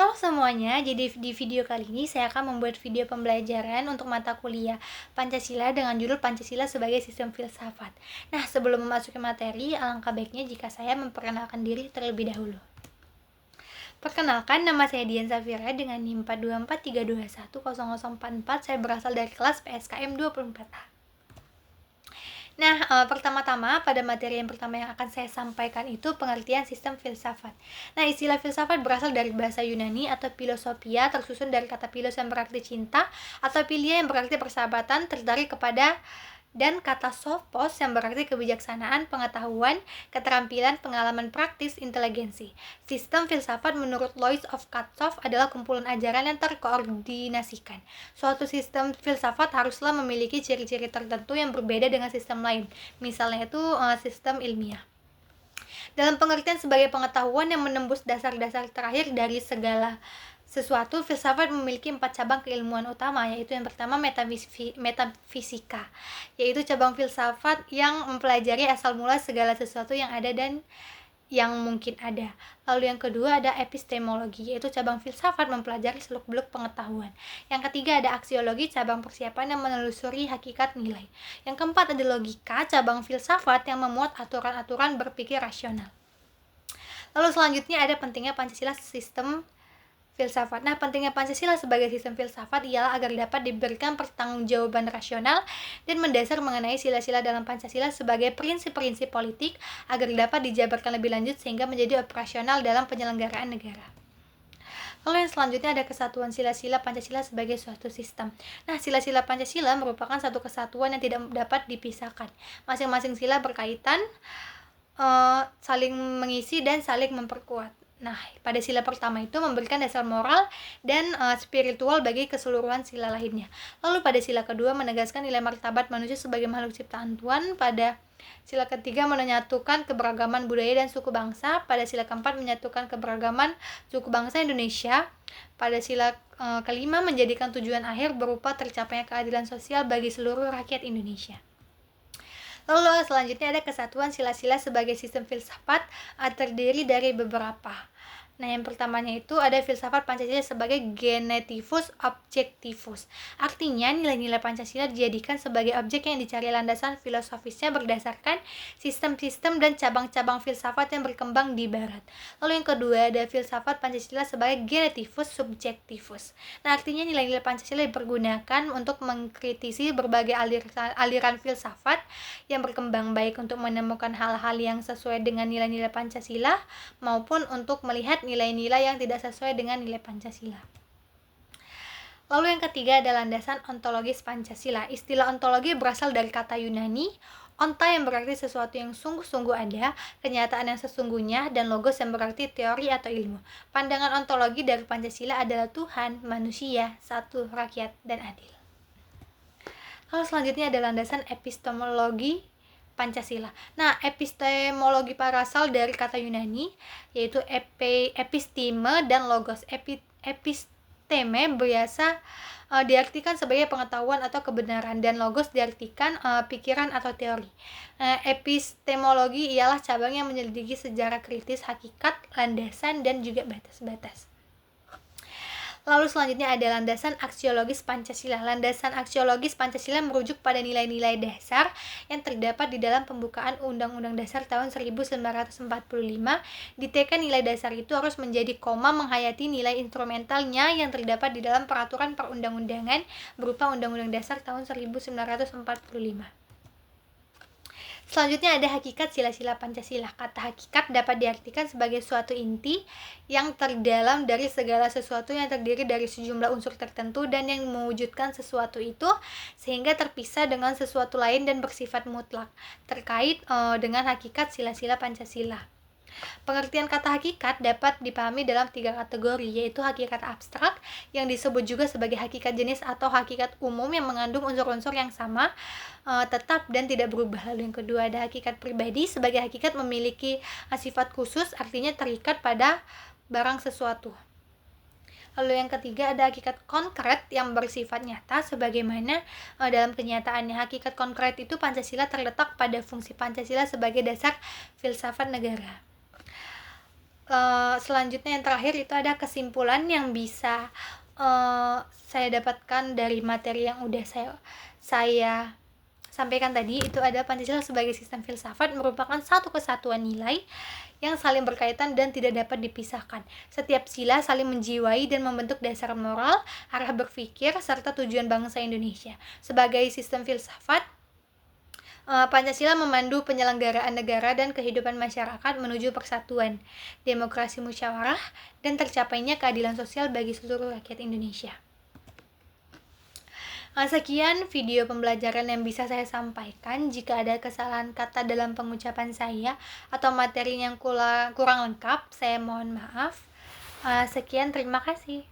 Halo semuanya, jadi di video kali ini saya akan membuat video pembelajaran untuk mata kuliah Pancasila dengan judul Pancasila sebagai Sistem Filsafat. Nah, sebelum memasuki materi, alangkah baiknya jika saya memperkenalkan diri terlebih dahulu. Perkenalkan, nama saya Dian Safira dengan NIM 42432100044. Saya berasal dari kelas PSKM 24A. Nah, pertama-tama pada materi yang pertama yang akan saya sampaikan itu pengertian sistem filsafat. Nah, istilah filsafat berasal dari bahasa Yunani atau philosophia, tersusun dari kata philos yang berarti cinta, atau philia yang berarti persahabatan, tertarik kepada, dan kata sophos yang berarti kebijaksanaan, pengetahuan, keterampilan, pengalaman praktis, inteligensi. Sistem filsafat menurut Lois of Katzoff adalah kumpulan ajaran yang terkoordinasikan. Suatu sistem filsafat haruslah memiliki ciri-ciri tertentu yang berbeda dengan sistem lain. Misalnya itu sistem ilmiah. Dalam pengertian sebagai pengetahuan yang menembus dasar-dasar terakhir dari segala sesuatu, filsafat memiliki 4 cabang keilmuan utama, yaitu yang pertama metafisika, yaitu cabang filsafat yang mempelajari asal mula segala sesuatu yang ada dan yang mungkin ada. Lalu yang kedua ada epistemologi, yaitu cabang filsafat mempelajari seluk-beluk pengetahuan. Yang ketiga ada aksiologi, cabang persiapan yang menelusuri hakikat nilai. Yang keempat ada logika, cabang filsafat yang memuat aturan-aturan berpikir rasional. Lalu selanjutnya ada pentingnya Pancasila sistem filsafat. Nah, pentingnya Pancasila sebagai sistem filsafat ialah agar dapat diberikan pertanggungjawaban rasional dan mendasar mengenai sila-sila dalam Pancasila sebagai prinsip-prinsip politik agar dapat dijabarkan lebih lanjut sehingga menjadi operasional dalam penyelenggaraan negara. Lalu yang selanjutnya ada kesatuan sila-sila Pancasila sebagai suatu sistem. Nah, sila-sila Pancasila merupakan satu kesatuan yang tidak dapat dipisahkan. Masing-masing sila berkaitan, saling mengisi dan saling memperkuat. Nah, pada sila pertama itu memberikan dasar moral dan spiritual bagi keseluruhan sila lainnya. Lalu pada sila kedua menegaskan nilai martabat manusia sebagai makhluk ciptaan Tuhan. Pada sila ketiga menyatukan keberagaman budaya dan suku bangsa. Pada sila keempat menyatukan keberagaman suku bangsa Indonesia. Pada sila kelima menjadikan tujuan akhir berupa tercapainya keadilan sosial bagi seluruh rakyat Indonesia. Lalu selanjutnya ada kesatuan sila-sila sebagai sistem filsafat terdiri dari beberapa. Nah, yang pertamanya itu ada filsafat Pancasila sebagai genetivus objectivus. Artinya, nilai-nilai Pancasila dijadikan sebagai objek yang dicari landasan filosofisnya berdasarkan sistem-sistem dan cabang-cabang filsafat yang berkembang di barat. Lalu yang kedua ada filsafat Pancasila sebagai genetivus subjectivus. Nah, artinya nilai-nilai Pancasila dipergunakan untuk mengkritisi berbagai aliran filsafat yang berkembang baik untuk menemukan hal-hal yang sesuai dengan nilai-nilai Pancasila maupun untuk melihat nilai-nilai yang tidak sesuai dengan nilai Pancasila. Lalu yang ketiga adalah landasan ontologis Pancasila. Istilah ontologi berasal dari kata Yunani onta yang berarti sesuatu yang sungguh-sungguh ada, kenyataan yang sesungguhnya, dan logos yang berarti teori atau ilmu. Pandangan ontologi dari Pancasila adalah Tuhan, manusia, satu, rakyat, dan adil. Lalu selanjutnya ada landasan epistemologi Pancasila. Nah, epistemologi berasal dari kata Yunani yaitu episteme dan logos. Episteme biasa diartikan sebagai pengetahuan atau kebenaran dan logos diartikan pikiran atau teori. Epistemologi ialah cabang yang menyelidiki sejarah kritis, hakikat, landasan, dan juga batas-batas. Lalu selanjutnya ada landasan aksiologis Pancasila. Landasan aksiologis Pancasila merujuk pada nilai-nilai dasar yang terdapat di dalam pembukaan Undang-Undang Dasar tahun 1945. Ditekan nilai dasar itu harus menjadi koma menghayati nilai instrumentalnya yang terdapat di dalam peraturan perundang-undangan berupa Undang-Undang Dasar tahun 1945. Selanjutnya ada hakikat sila-sila Pancasila. Kata hakikat dapat diartikan sebagai suatu inti yang terdalam dari segala sesuatu yang terdiri dari sejumlah unsur tertentu dan yang mewujudkan sesuatu itu sehingga terpisah dengan sesuatu lain dan bersifat mutlak. Terkait dengan hakikat sila-sila Pancasila. Pengertian kata hakikat dapat dipahami dalam 3 kategori, yaitu hakikat abstrak yang disebut juga sebagai hakikat jenis atau hakikat umum yang mengandung unsur-unsur yang sama, tetap dan tidak berubah. Lalu yang kedua ada hakikat pribadi sebagai hakikat memiliki sifat khusus, artinya terikat pada barang sesuatu. Lalu yang ketiga ada hakikat konkret yang bersifat nyata sebagaimana dalam kenyataannya. Hakikat konkret itu Pancasila terletak pada fungsi Pancasila sebagai dasar filsafat negara. selanjutnya yang terakhir itu ada kesimpulan yang bisa saya dapatkan dari materi yang udah saya sampaikan tadi. Itu ada Pancasila sebagai sistem filsafat merupakan satu kesatuan nilai yang saling berkaitan dan tidak dapat dipisahkan. Setiap sila saling menjiwai dan membentuk dasar moral, arah berpikir, serta tujuan bangsa Indonesia. Sebagai sistem filsafat, Pancasila memandu penyelenggaraan negara dan kehidupan masyarakat menuju persatuan, demokrasi musyawarah, dan tercapainya keadilan sosial bagi seluruh rakyat Indonesia. Sekian video pembelajaran yang bisa saya sampaikan. Jika ada kesalahan kata dalam pengucapan saya atau materi yang kurang lengkap, saya mohon maaf. Sekian, terima kasih.